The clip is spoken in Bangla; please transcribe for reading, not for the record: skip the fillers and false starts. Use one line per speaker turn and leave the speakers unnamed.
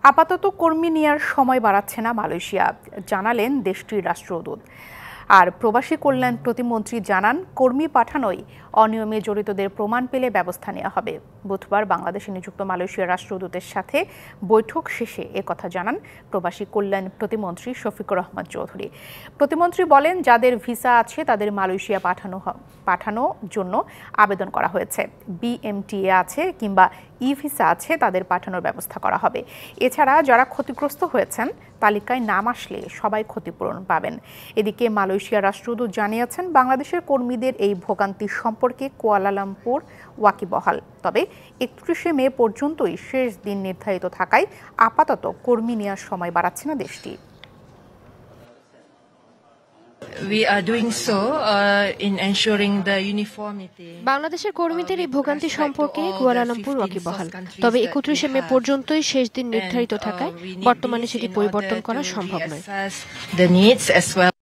আপাতত কর্মী নেয়ার সময় বাড়াচ্ছে না মালয়েশিয়া, জানালেন দেশটির রাষ্ট্রদূত। আর প্রবাসী কল্যাণ প্রতিমন্ত্রী জানান, কর্মী পাঠানোয় অনিয়মে জড়িতদের প্রমাণ পেলে ব্যবস্থা নেওয়া হবে। বুধবার বাংলাদেশে নিযুক্ত মালয়েশিয়ার রাষ্ট্রদূতের সাথে বৈঠক শেষে একথা জানান প্রবাসী কল্যাণ প্রতিমন্ত্রী শফিকুর রহমান চৌধুরী। প্রতিমন্ত্রী বলেন, যাদের ভিসা আছে তাদের মালয়েশিয়া পাঠানোর জন্য আবেদন করা হয়েছে। বিএমটিএ আছে কিংবা ই ভিসা আছে, তাদের পাঠানোর ব্যবস্থা করা হবে। এছাড়া যারা ক্ষতিগ্রস্ত হয়েছেন তালিকায় নাম আসলে সবাই ক্ষতিপূরণ পাবেন। এদিকে মালয়েশিয়ার রাষ্ট্রদূত জানিয়েছেন, বাংলাদেশের কর্মীদের এই ভোগান্তি সম্পর্কে কুয়ালালামপুর ওয়াকিবহাল। তবে ৩১শে মে পর্যন্তই শেষ দিন নির্ধারিত থাকায় আপাতত কর্মী নেওয়ার সময় বাড়াচ্ছে না দেশটি।
We are doing so in ensuring the uniformity.
বাংলাদেশের কর্মীদের এই ভোগান্তি সম্পর্কে কুয়ালালামপুর ওয়াকিবহাল। তবে ৩১শে মে পর্যন্তই শেষ দিন নির্ধারিত থাকায় বর্তমানে সেটি পরিবর্তন করা সম্ভব নয়।